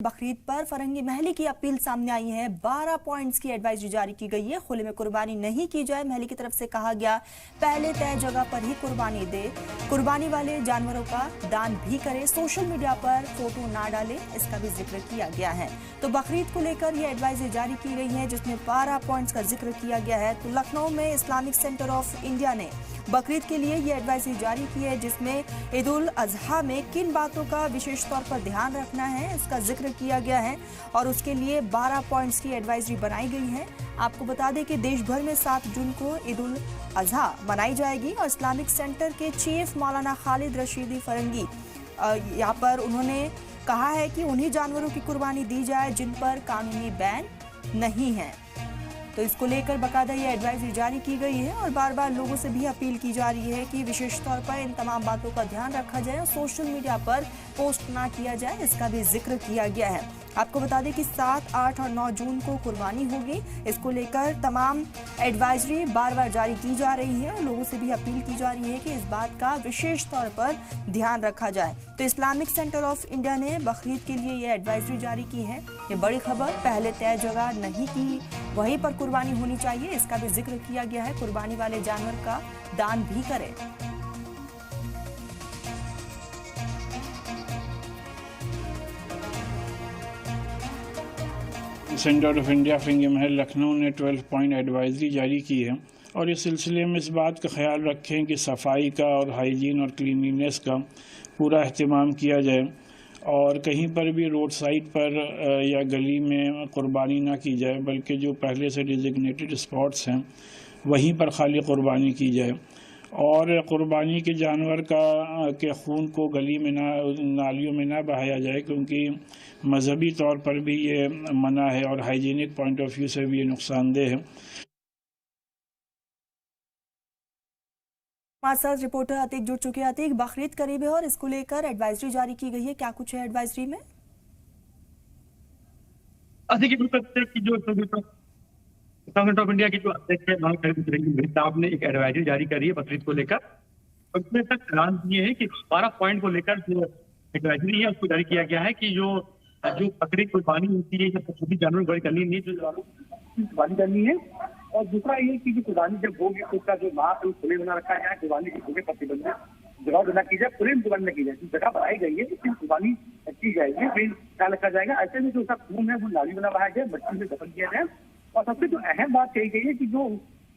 बकरीद पर फरंगी महली की अपील सामने आई है। 12 पॉइंट्स की एडवाइजरी जारी की गई है। खुले में कुर्बानी नहीं की जाए। महली की तरफ से कहा गया, पहले तय जगह पर ही कुर्बानी दे, कुर्बानी वाले जानवरों का दान भी करे, सोशल मीडिया पर फोटो ना डाले, इसका भी जिक्र किया गया है। तो बकरीद को लेकर यह एडवाइजरी जारी की गई है, जिसमें 12 पॉइंट्स का जिक्र किया गया है। तो लखनऊ में इस्लामिक सेंटर ऑफ इंडिया ने बकरीद के लिए ये एडवाइजरी जारी की है, जिसमें ईद उल अजहा में किन बातों का विशेष तौर पर ध्यान रखना है, इसका जिक्र किया गया है और उसके लिए 12 पॉइंट्स की एडवाइजरी बनाई गई है। आपको बता दें कि देश भर में 7 जून को ईद उल अजहा मनाई जाएगी और इस्लामिक सेंटर के चीफ मौलाना खालिद रशीदी फरंगी यहाँ पर उन्होंने कहा है कि उन्हीं जानवरों की कुर्बानी दी जाए जिन पर कानूनी बैन नहीं है। तो इसको लेकर बाकायदा ये एडवाइजरी जारी की गई है और बार बार लोगों से भी अपील की जा रही है कि विशेष तौर पर इन तमाम बातों का ध्यान रखा जाए और सोशल मीडिया पर पोस्ट ना किया जाए, इसका भी जिक्र किया गया है। आपको बता दें कि 7, 8 और 9 जून को कुर्बानी होगी। इसको लेकर तमाम एडवाइजरी बार बार जारी की जा रही है और लोगों से भी अपील की जा रही है कि इस बात का विशेष तौर पर ध्यान रखा जाए। तो इस्लामिक सेंटर ऑफ इंडिया ने बकरीद के लिए ये एडवाइजरी जारी की है। ये बड़ी खबर, पहले तय जगह नहीं की वहीं पर कुर्बानी होनी चाहिए, इसका भी जिक्र किया गया है। कुर्बानी वाले जानवर का दान भी करें। सेंटर ऑफ इंडिया फरंगी महल लखनऊ ने 12 पॉइंट एडवाइजरी जारी की है और इस सिलसिले में इस बात का ख्याल रखें कि सफाई का और हाइजीन और क्लीनिनेस का पूरा अहतमाम किया जाए और कहीं पर भी रोड साइड पर या गली में कुर्बानी ना की जाए, बल्कि जो पहले से डिजिग्नेटेड स्पॉट्स हैं वहीं पर खाली कुर्बानी की जाए और कुर्बानी के जानवर के खून को गली में नालियों में ना बहाया जाए, क्योंकि मजहबी तौर पर भी ये मना है और हाइजीनिक पॉइंट ऑफ व्यू से भी ये नुकसानदेह है। हमारे साथ रिपोर्टर अतीक जुड़ चुके हैं। अतीक, बकरीद करीब है और इसको लेकर एडवाइजरी जारी की गई है, क्या कुछ है एडवाइजरी में? गवर्नमेंट ऑफ इंडिया की जो अध्यक्ष है साहब ने एक एडवाइजरी जारी करी है बकरीद को लेकर। उसमें तक ऐलान दिए है कि 12 पॉइंट को लेकर जो एडवाइजरी है उसको जारी किया गया है कि जो बकरीद कुर्बानी होती है, जब सभी जानवर बड़ी करनी नहीं, जो कुर्बानी करनी है। और दूसरा ये कि जो कुर्बानी जब होगी तो उसका जो मांस है खुले बना रखा जाए, कुर्बानी की जगह प्रतिबंधित जगह बना की जाए, खुले में कुर्बानी न की जाए। जगह बनाई गई है उसकी कुर्बानी की जाएगी, ख्याल रखा जाएगा। ऐसे में जो उसका खून है वो नाली बना बहाया जाए, मट्टी में दफन किया जाए। और सबसे जो अहम बात कही गई है कि जो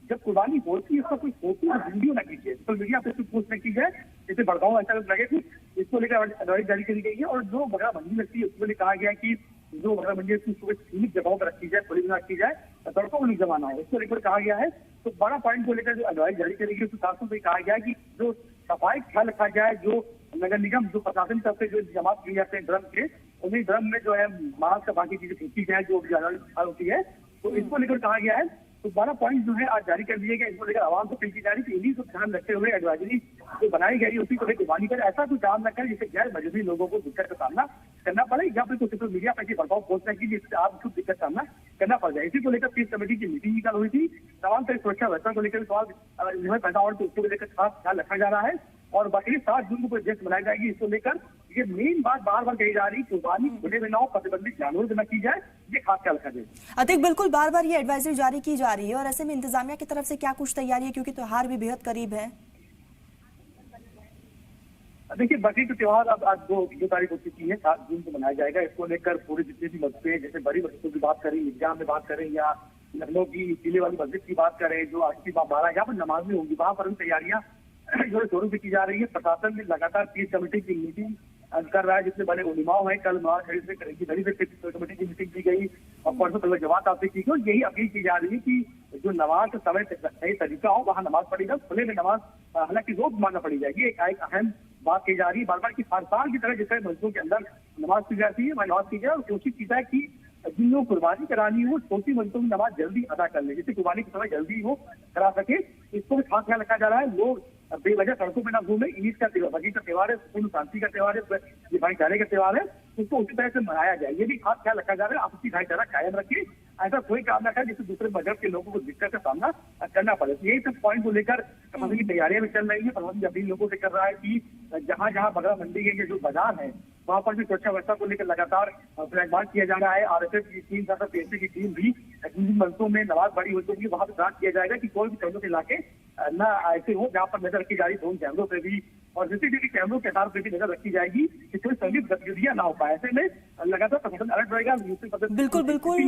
जब कुर्बानी होती है उसका कोई फोटो और वीडियो न कीजिए, सोशल मीडिया पे पोस्ट न की जाए, जैसे भड़काऊ ऐसा लगे कि इसको लेकर एडवाइस जारी करी गई है। और जो बकरा मंडी लगती है उसको लेकर कहा गया कि जो बकरा मंडी है उसको सीमित जगहों पर रखी जाए, खुली में रखी जाए, सड़कों को नहीं जमाना है, इसको लेकर कहा गया है। तो 12 पॉइंट को लेकर जो एडवाइस जारी करी गई उसके साथ में कहा गया है कि जो सफाई का ख्याल रखा जाए, जो नगर निगम जो प्रशासन की तरफ से जो जमा किए जाते हैं ड्रम के, उन्हीं ड्रम में जो है मास्क का बाकी चीजें फेंकी जाए जो जानवर होती है। तो इसको लेकर कहा गया है। तो 12 पॉइंट जो है आज जारी कर दिए गए। इसको लेकर आवाम को अपील की जा रही है कि इन्हीं को ध्यान रखते हुए एडवाइजरी जो बनाई गई उसी को लेकर कुर्बानी करे, ऐसा कोई काम न करे जिससे गैर मजहबी लोगों को दिक्कत का सामना करना पड़े, या फिर सोशल मीडिया पर भड़काऊ पोस्ट न कीजिए जिससे आपको दिक्कत का सामना करना पड़ जाए। इसी को लेकर पीस कमेटी की मीटिंग निकाल हुई थी। तमाम तरह सुरक्षा व्यवस्था को लेकर सवाल पैदा और उसको लेकर खास ख्याल रखा जा रहा है और बकरीद 7 जून को जश्न मनाई जाएगी। इसको लेकर ये मेन बात बार बार कही जा रही, कुर्बानी खुले में ना हो, प्रतिबंधित जानवर न की जाए, ये खास ख्याल रखा जाए। अतिक, बिल्कुल बार बार ये एडवाइजरी जारी की जा रही है और ऐसे में इंतजामिया की तरफ से क्या कुछ तैयारी है, क्योंकि त्योहार भी बेहद करीब है? देखिए, बकरीद का त्योहार अब आज 2 तारीख हो चुकी है, 7 जून को मनाया जाएगा। इसको लेकर पूरे जितने भी मस्जिदें, जैसे बड़ी मस्जिदों की बात करें, ईदगाह में बात करें या लखनऊ की किले वाली मस्जिद की बात करें जो आज की 12 यहाँ पर नमाज में होंगी, वहां पर तैयारियां जो जोरों से की जा रही है। प्रशासन ने लगातार पीस कमेटी की मीटिंग कर रहा है, जिसमें बड़े उलिमाओं हैं। कल नवाज शरीफ से कमेटी की मीटिंग की गई और परसों कल जमात आपसे की गई। यही अपील की जा रही है कि जो नमाज का समय सही तरीका हो वहाँ नमाज पढ़ी जाए, खुले में नमाज हालांकि रोज मानना पड़ी जाएगी। एक अहम बात की जा रही है बार बार की हर साल की तरह जैसे मस्जिदों के अंदर नमाज की जाती है, वहाँ नमाज की जाए और कोशिश की जाए कि जिन लोग कुर्बानी करानी हो छोटी मस्जिदों की नमाज जल्दी अदा कर ले, जिससे कुर्बानी की समय जल्दी हो करा सके। इसको भी खास ख्याल रखा जा रहा है। लोग बेवजह सड़कों में ना घूमे। ईद का बकरीद का त्योहार है, सुकून शांति का त्योहार है, ये भाईचारे का त्योहार है, उसको उसी तरह से मनाया जाए, ये भी खास ख्याल रखा जा रहा है। आपसी भाईचारा कायम रखिए, ऐसा कोई काम ना करे जिससे दूसरे मजहब के लोगों को दिक्कत का सामना करना पड़े। यही सब पॉइंट को लेकर प्रशासन की तैयारियां भी चल रही है। प्रशासन अपनी लोगों से कर रहा है कि जहां जहां बगरा मंडी के जो बाजार है वहां पर भी सुरक्षा व्यवस्था को लेकर लगातार फ्लैगमार्च किया जा रहा है। आरएसएफ की टीम तथा पीएससी की टीम भी जिन मंचों में नमाज बड़ी होती है वहां पर जांच किया जाएगा कि कोई भी कैमरों के इलाके न ऐसे हो जहां पर नजर रखी जा रही ड्रोन कैमरों पे भी और सीसीटीवी कैमरों के आधार पर भी नजर रखी जाएगी कि कोई संदिग्ध गतिविधियां ना हो पाए। ऐसे में लगातार प्रशासन अलर्ट रहेगा। बिल्कुल बिल्कुल।